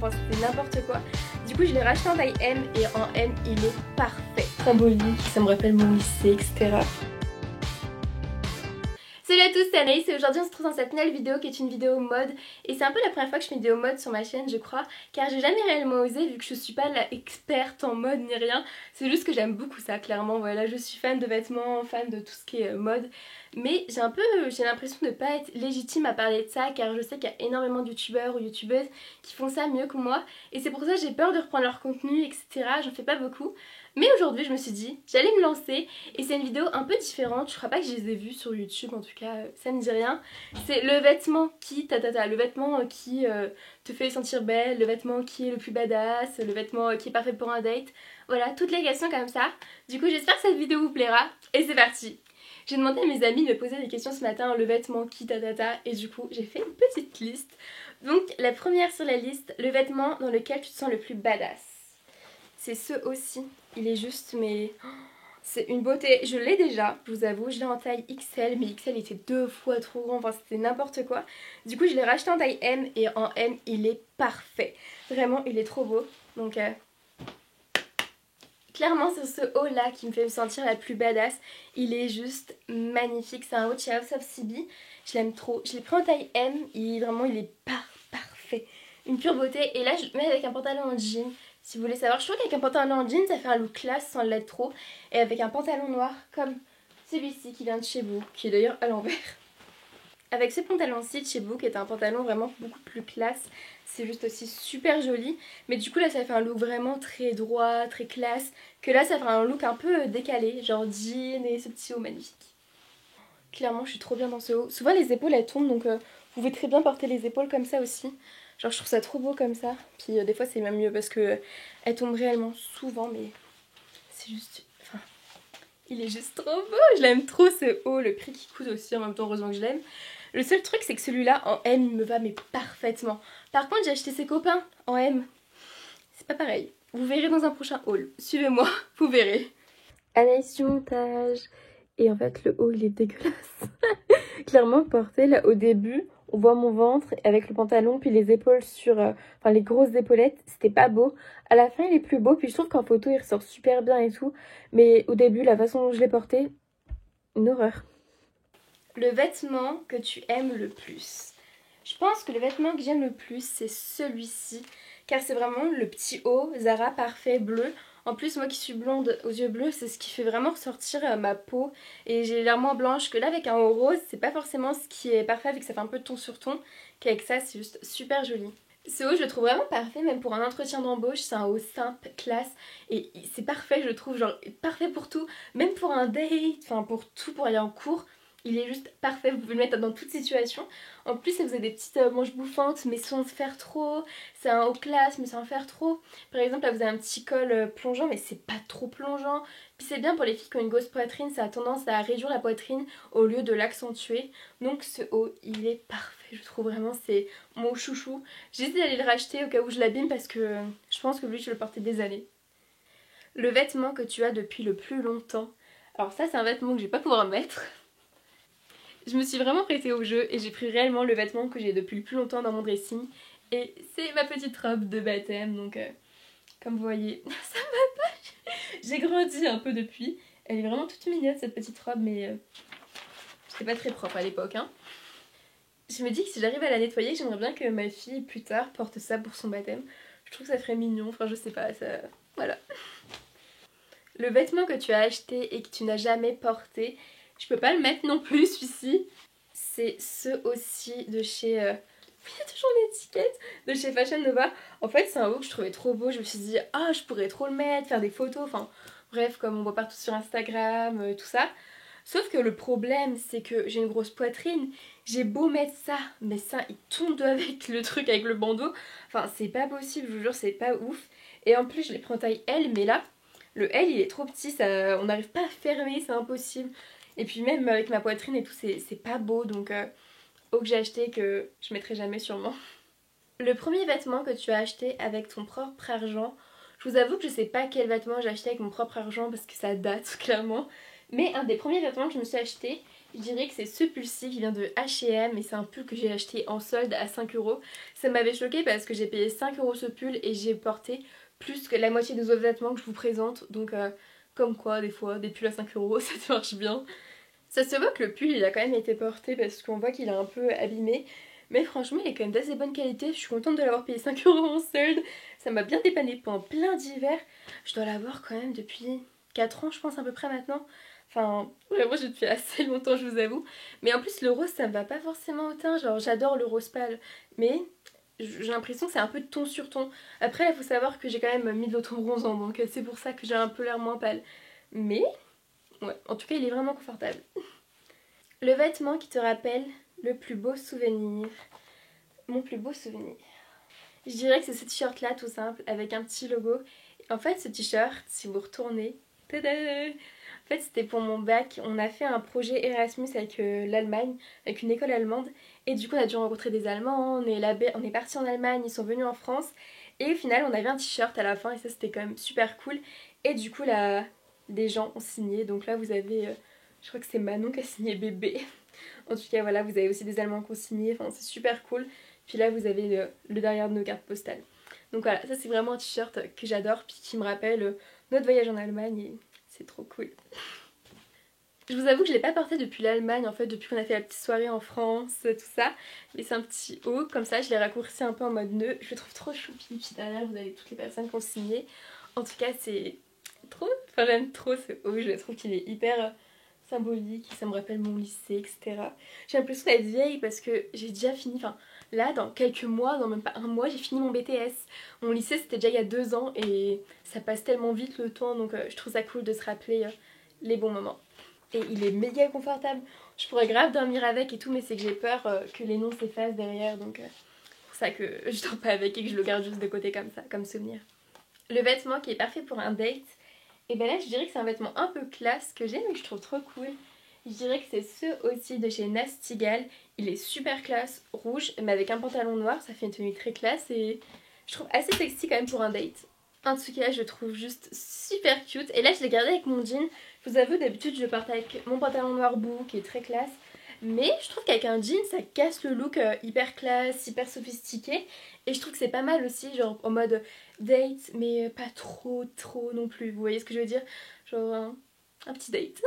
enfin c'était n'importe quoi. Du coup je l'ai racheté en taille M et en M il est parfait. Symbolique, ça me rappelle mon lycée, etc. Salut à tous, c'est Anaïs et aujourd'hui on se retrouve dans cette nouvelle vidéo qui est une vidéo mode. Et c'est un peu la première fois que je fais une vidéo mode sur ma chaîne je crois, car j'ai jamais réellement osé vu que je suis pas la experte en mode ni rien. C'est juste que j'aime beaucoup ça clairement, voilà, je suis fan de vêtements, fan de tout ce qui est mode. Mais j'ai l'impression de pas être légitime à parler de ça car je sais qu'il y a énormément de youtubeurs ou youtubeuses qui font ça mieux que moi. Et c'est pour ça que j'ai peur de reprendre leur contenu etc, j'en fais pas beaucoup. Mais aujourd'hui je me suis dit j'allais me lancer et c'est une vidéo un peu différente, je crois pas que je les ai vues sur YouTube en tout cas ça me dit rien. C'est le vêtement qui le vêtement qui te fait sentir belle, le vêtement qui est le plus badass, le vêtement qui est parfait pour un date. Voilà, toutes les questions comme ça. Du coup j'espère que cette vidéo vous plaira et c'est parti. J'ai demandé à mes amis de me poser des questions ce matin, le vêtement qui et du coup j'ai fait une petite liste. Donc la première sur la liste, le vêtement dans lequel tu te sens le plus badass. C'est ce aussi, il est juste mais c'est une beauté, je l'ai déjà, je vous avoue, je l'ai en taille XL, mais XL était 2 fois trop grand, enfin c'était n'importe quoi. Du coup je l'ai racheté en taille M et en M il est parfait, vraiment il est trop beau, donc clairement c'est ce haut là qui me fait me sentir la plus badass, il est juste magnifique, c'est un haut chez House of CB, je l'aime trop, je l'ai pris en taille M, vraiment il est parfait, une pure beauté, et là je le mets avec un pantalon en jean. Si vous voulez savoir, je trouve qu'avec un pantalon en jean ça fait un look classe sans l'être trop. Et avec un pantalon noir comme celui-ci qui vient de chez Boo, qui est d'ailleurs à l'envers. Avec ce pantalon-ci de chez Boo qui est un pantalon vraiment beaucoup plus classe, c'est juste aussi super joli. Mais du coup là ça fait un look vraiment très droit, très classe. Que là ça fait un look un peu décalé, genre jean et ce petit haut magnifique. Clairement je suis trop bien dans ce haut. Souvent les épaules elles tombent donc vous pouvez très bien porter les épaules comme ça aussi. Genre je trouve ça trop beau comme ça. Puis des fois c'est même mieux parce que elles tombent réellement souvent mais c'est juste... Enfin, il est juste trop beau. Je l'aime trop ce haut, le prix qui coûte aussi en même temps heureusement que je l'aime. Le seul truc c'est que celui-là en M il me va mais parfaitement. Par contre j'ai acheté ses copains en M. C'est pas pareil. Vous verrez dans un prochain haul. Suivez-moi, vous verrez. Anaïs du montage. Et en fait le haut il est dégueulasse. Clairement porté là au début on voit mon ventre avec le pantalon puis les épaules sur enfin les grosses épaulettes, c'était pas beau. À la fin il est plus beau puis je trouve qu'en photo il ressort super bien et tout, mais au début la façon dont je l'ai porté, une horreur. Le vêtement que tu aimes le plus. Je pense que le vêtement que j'aime le plus c'est celui-ci car c'est vraiment le petit haut Zara parfait bleu. En plus moi qui suis blonde aux yeux bleus c'est ce qui fait vraiment ressortir ma peau et j'ai l'air moins blanche que là avec un haut rose c'est pas forcément ce qui est parfait vu que ça fait un peu ton sur ton, qu'avec ça c'est juste super joli. Ce haut je le trouve vraiment parfait même pour un entretien d'embauche, c'est un haut simple, classe et c'est parfait je le trouve, genre parfait pour tout, même pour un date, enfin pour tout, pour aller en cours. Il est juste parfait, vous pouvez le mettre dans toute situation. En plus ça vous a des petites manches bouffantes mais sans se faire trop. C'est un haut classe mais sans faire trop. Par exemple là vous avez un petit col plongeant mais c'est pas trop plongeant. Puis c'est bien pour les filles qui ont une grosse poitrine, ça a tendance à réduire la poitrine au lieu de l'accentuer. Donc ce haut il est parfait, je trouve vraiment c'est mon chouchou. J'essaie d'aller le racheter au cas où je l'abîme parce que je pense que lui je le portais des années. Le vêtement que tu as depuis le plus longtemps. Alors ça c'est un vêtement que je vais pas pouvoir mettre. Je me suis vraiment prêtée au jeu et j'ai pris réellement le vêtement que j'ai depuis le plus longtemps dans mon dressing. Et c'est ma petite robe de baptême, donc comme vous voyez, ça va pas. J'ai grandi un peu depuis. Elle est vraiment toute mignonne cette petite robe, mais c'était pas très propre à l'époque. Hein. Je me dis que si j'arrive à la nettoyer, j'aimerais bien que ma fille plus tard porte ça pour son baptême. Je trouve que ça ferait mignon, enfin je sais pas, ça... Voilà. Le vêtement que tu as acheté et que tu n'as jamais porté... Je peux pas le mettre non plus celui-ci. C'est ce aussi de chez... Il y a toujours l'étiquette de chez Fashion Nova. En fait c'est un haut que je trouvais trop beau. Je me suis dit ah je pourrais trop le mettre, faire des photos. Enfin bref comme on voit partout sur Instagram, tout ça. Sauf que le problème c'est que j'ai une grosse poitrine. J'ai beau mettre ça, mais ça il tombe avec le truc, avec le bandeau. Enfin c'est pas possible, je vous jure c'est pas ouf. Et en plus je l'ai pris en taille L mais là le L il est trop petit, ça, on n'arrive pas à fermer, c'est impossible. Et puis même avec ma poitrine et tout, c'est pas beau, donc haut que j'ai acheté que je mettrai jamais sûrement. Le premier vêtement que tu as acheté avec ton propre argent, je vous avoue que je sais pas quel vêtement j'ai acheté avec mon propre argent parce que ça date clairement. Mais un des premiers vêtements que je me suis acheté, Je dirais que c'est ce pull-ci qui vient de H&M et c'est un pull que j'ai acheté en solde à 5 euros. Ça m'avait choqué parce que j'ai payé 5 euros ce pull et j'ai porté plus que la moitié des autres vêtements que je vous présente. Donc comme quoi des fois des pulls à 5 euros ça marche bien. Ça se voit que le pull il a quand même été porté parce qu'on voit qu'il est un peu abîmé. Mais franchement il est quand même d'assez bonne qualité. Je suis contente de l'avoir payé 5 euros en solde. Ça m'a bien dépanné pendant plein d'hiver. Je dois l'avoir quand même depuis 4 ans je pense à peu près maintenant. Enfin, vraiment, j'ai depuis assez longtemps, je vous avoue. Mais en plus, le rose, ça me va pas forcément au teint. Genre, j'adore le rose pâle. Mais j'ai l'impression que c'est un peu de ton sur ton. Après, il faut savoir que j'ai quand même mis de l'auto-bronzant. Donc, c'est pour ça que j'ai un peu l'air moins pâle. Mais, ouais, en tout cas, il est vraiment confortable. Le vêtement qui te rappelle le plus beau souvenir. Mon plus beau souvenir. Je dirais que c'est ce t-shirt-là, tout simple, avec un petit logo. En fait, ce t-shirt, si vous retournez... Tada! En fait, c'était pour mon bac. On a fait un projet Erasmus avec l'Allemagne, avec une école allemande. Et du coup, on a dû rencontrer des Allemands. On est parti en Allemagne, ils sont venus en France. Et au final, on avait un t-shirt à la fin. Et ça, c'était quand même super cool. Et du coup, là, des gens ont signé. Donc là, vous avez... je crois que c'est Manon qui a signé bébé. En tout cas, voilà, vous avez aussi des Allemands qui ont signé. Enfin, c'est super cool. Puis là, vous avez le derrière de nos cartes postales. Donc voilà, ça, c'est vraiment un t-shirt que j'adore. Puis qui me rappelle notre voyage en Allemagne. Et c'est trop cool. Je vous avoue que je l'ai pas porté depuis l'Allemagne en fait, depuis qu'on a fait la petite soirée en France, tout ça. Mais c'est un petit haut, comme ça je l'ai raccourci un peu en mode nœud. Je le trouve trop choupi, puis derrière vous avez toutes les personnes qui ont signé. En tout cas c'est trop, enfin j'aime trop ce haut, je trouve qu'il est hyper symbolique, ça me rappelle mon lycée, etc. J'ai l'impression d'être vieille parce que j'ai déjà fini, enfin là dans quelques mois, dans même pas un mois, j'ai fini mon BTS. Mon lycée c'était déjà il y a 2 ans et ça passe tellement vite le temps, donc je trouve ça cool de se rappeler les bons moments. Et il est méga confortable. Je pourrais grave dormir avec et tout, mais c'est que j'ai peur que les noms s'effacent derrière. Donc c'est pour ça que je dors pas avec et que je le garde juste de côté comme ça, comme souvenir. Le vêtement qui est parfait pour un date, et ben là je dirais que c'est un vêtement un peu classe que j'aime et que je trouve trop cool. Je dirais que c'est ce aussi de chez Nastigal. Il est super classe, rouge, mais avec un pantalon noir, ça fait une tenue très classe et je trouve assez sexy quand même pour un date. En tout cas, je le trouve juste super cute. Et là, je l'ai gardé avec mon jean. Je vous avoue, d'habitude, je porte avec mon pantalon noir bout qui est très classe. Mais je trouve qu'avec un jean, ça casse le look hyper classe, hyper sophistiqué. Et je trouve que c'est pas mal aussi, genre en mode date, mais pas trop non plus. Vous voyez ce que je veux dire? Genre un petit date.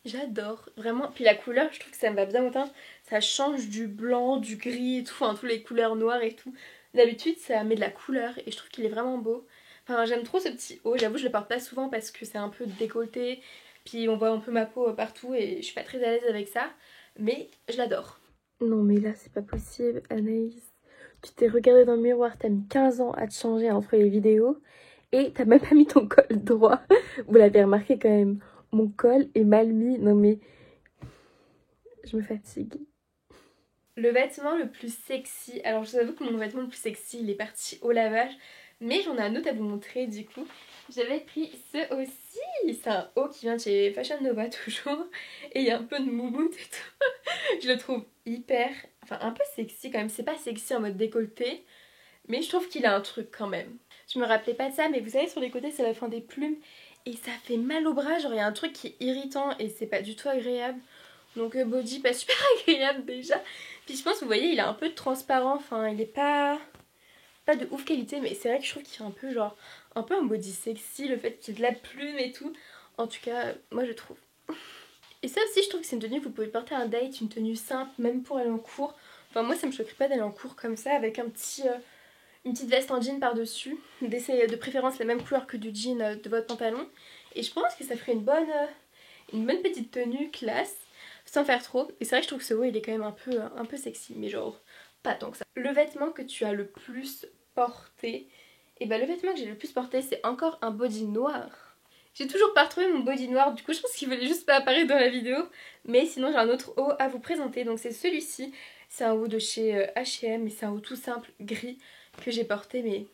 J'adore, vraiment. Puis la couleur, je trouve que ça me va bien au teint. Ça change du blanc, du gris et tout, enfin, toutes les couleurs noires et tout. D'habitude, ça met de la couleur et je trouve qu'il est vraiment beau. Enfin, j'aime trop ce petit haut. J'avoue, je le porte pas souvent parce que c'est un peu décolleté. Puis on voit un peu ma peau partout et je suis pas très à l'aise avec ça. Mais je l'adore. Non, mais là, c'est pas possible, Anaïs. Tu t'es regardée dans le miroir, t'as mis 15 ans à te changer entre les vidéos et t'as même pas mis ton col droit. Vous l'avez remarqué quand même. Mon col est mal mis. Non, mais je me fatigue. Le vêtement le plus sexy. Alors, je vous avoue que mon vêtement le plus sexy, il est parti au lavage. Mais j'en ai un autre à vous montrer du coup. J'avais pris ce aussi. C'est un haut qui vient de chez Fashion Nova toujours. Et il y a un peu de moumoute et tout. Je le trouve hyper... Enfin un peu sexy quand même. C'est pas sexy en mode décolleté. Mais je trouve qu'il a un truc quand même. Je me rappelais pas de ça. Mais vous savez sur les côtés c'est la fin des plumes. Et ça fait mal au bras. Genre il y a un truc qui est irritant. Et c'est pas du tout agréable. Donc body pas super agréable déjà. Puis je pense vous voyez il est un peu transparent. Enfin il est pas de ouf qualité, mais c'est vrai que je trouve qu'il fait un peu genre un peu un body sexy, le fait qu'il y ait de la plume et tout. En tout cas, moi je trouve. Et ça aussi je trouve que c'est une tenue que vous pouvez porter à un date, une tenue simple, même pour aller en cours. Enfin moi ça me choquerait pas d'aller en cours comme ça avec un petit, une petite veste en jean par-dessus. D'essayer de préférence la même couleur que du jean de votre pantalon. Et je pense que ça ferait une bonne petite tenue classe, sans faire trop. Et c'est vrai que je trouve que ce haut il est quand même un peu sexy, mais genre pas tant que ça. Le vêtement que tu as le plus porté, et bah le vêtement que j'ai le plus porté c'est encore un body noir. J'ai toujours pas retrouvé mon body noir, du coup je pense qu'il voulait juste pas apparaître dans la vidéo. Mais sinon j'ai un autre haut à vous présenter, donc c'est celui-ci. C'est un haut de chez H&M, mais c'est un haut tout simple, gris, que j'ai porté mais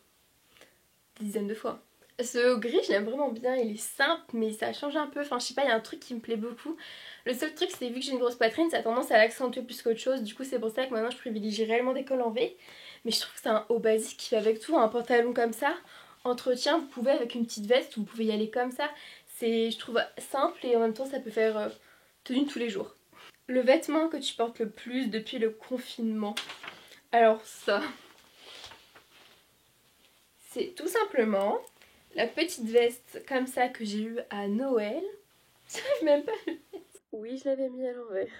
des dizaines de fois. Ce haut gris je l'aime vraiment bien, il est simple mais ça change un peu, enfin je sais pas, il y a un truc qui me plaît beaucoup. Le seul truc c'est vu que j'ai une grosse poitrine, ça a tendance à l'accentuer plus qu'autre chose, du coup c'est pour ça que maintenant je privilégie réellement des cols en V. Mais je trouve que c'est un haut basique qui va avec tout, un pantalon comme ça. Entretien, vous pouvez avec une petite veste, vous pouvez y aller comme ça. C'est, je trouve, simple et en même temps ça peut faire tenue tous les jours. Le vêtement que tu portes le plus depuis le confinement. Alors ça, c'est tout simplement la petite veste comme ça que j'ai eue à Noël. J'arrive même pas à le mettre. Oui, je l'avais mis à l'envers.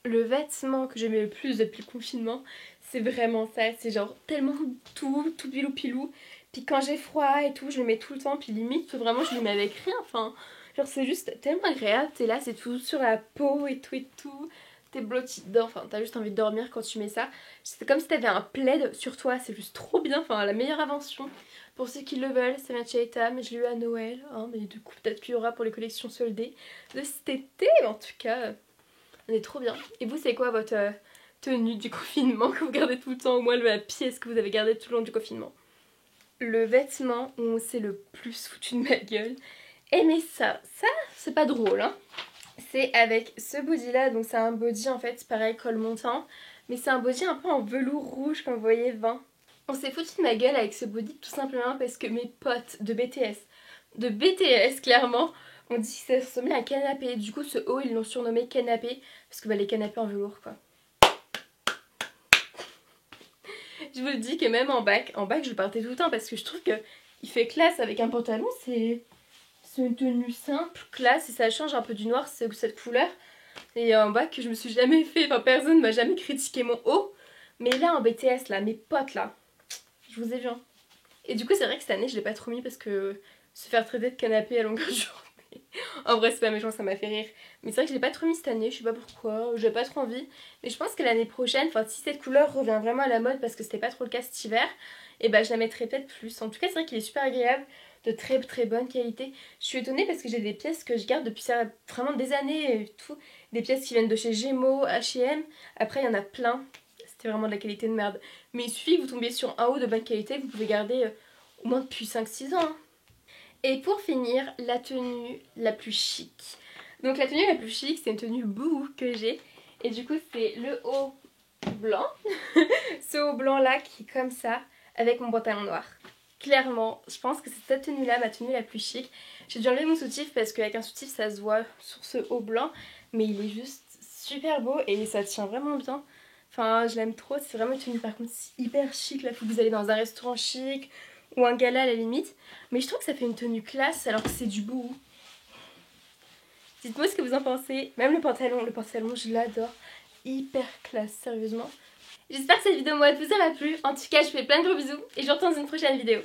Le vêtement que j'aimais le plus depuis le confinement, c'est vraiment ça. C'est genre tellement tout pilou pilou. Puis quand j'ai froid et tout, je le mets tout le temps. Puis limite, vraiment, je le mets avec rien. Enfin, genre c'est juste tellement agréable. T'es là, c'est tout sur la peau et tout et tout. T'es blotti dedans. Enfin, t'as juste envie de dormir quand tu mets ça. C'est comme si t'avais un plaid sur toi. C'est juste trop bien. Enfin, la meilleure invention. Pour ceux qui le veulent, ça vient de chez Etam. Je l'ai eu à Noël. Hein, mais du coup, peut-être qu'il y aura pour les collections soldées de cet été. En tout cas, on est trop bien. Et vous, c'est quoi votre tenue du confinement que vous gardez tout le temps? Au moins la pièce que vous avez gardée tout le long du confinement. Le vêtement où on s'est le plus foutu de ma gueule. Et mais ça c'est pas drôle hein. C'est avec ce body là, donc c'est un body en fait pareil col montant. Mais c'est un body un peu en velours rouge comme vous voyez 20. On s'est foutu de ma gueule avec ce body tout simplement parce que mes potes de BTS clairement, on dit que ça ressemblait à un canapé. Du coup ce haut ils l'ont surnommé canapé parce que bah, les canapés en velours quoi. Je vous le dis que même en bac je le portais tout le temps parce que je trouve que il fait classe avec un pantalon, c'est une tenue simple, classe et ça change un peu du noir, c'est cette couleur. Et en bac je me suis jamais fait, enfin personne m'a jamais critiqué mon haut. Mais là en BTS là, mes potes là, je vous ai vu hein. Et du coup c'est vrai que cette année je l'ai pas trop mis parce que se faire traiter de canapé à longueur de journée. En vrai c'est pas méchant, ça m'a fait rire. Mais c'est vrai que je l'ai pas trop mis cette année, je sais pas pourquoi, j'ai pas trop envie. Mais je pense que l'année prochaine, enfin si cette couleur revient vraiment à la mode parce que c'était pas trop le cas cet hiver, et bah je la mettrai peut-être plus. En tout cas c'est vrai qu'il est super agréable, de très très bonne qualité. Je suis étonnée parce que j'ai des pièces que je garde depuis ça vraiment des années et tout. Des pièces qui viennent de chez Gémeaux, H&M, après il y en a plein. C'était vraiment de la qualité de merde. Mais il suffit que vous tombiez sur un haut de bonne qualité, vous pouvez garder au moins depuis 5-6 ans. Hein. Et pour finir, la tenue la plus chic. Donc la tenue la plus chic, c'est une tenue boue que j'ai. Et du coup, c'est le haut blanc. Ce haut blanc là qui est comme ça, avec mon pantalon noir. Clairement, je pense que c'est cette tenue là, ma tenue la plus chic. J'ai dû enlever mon soutif parce qu'avec un soutif ça se voit sur ce haut blanc. Mais il est juste super beau et ça tient vraiment bien. Enfin, je l'aime trop. C'est vraiment une tenue par contre hyper chic. Là, faut que vous allez dans un restaurant chic ou un gala à la limite. Mais je trouve que ça fait une tenue classe alors que c'est du bout. Dites-moi ce que vous en pensez. Même le pantalon je l'adore. Hyper classe, sérieusement. J'espère que cette vidéo moi vous aura plu. En tout cas, je vous fais plein de gros bisous et je vous retrouve dans une prochaine vidéo.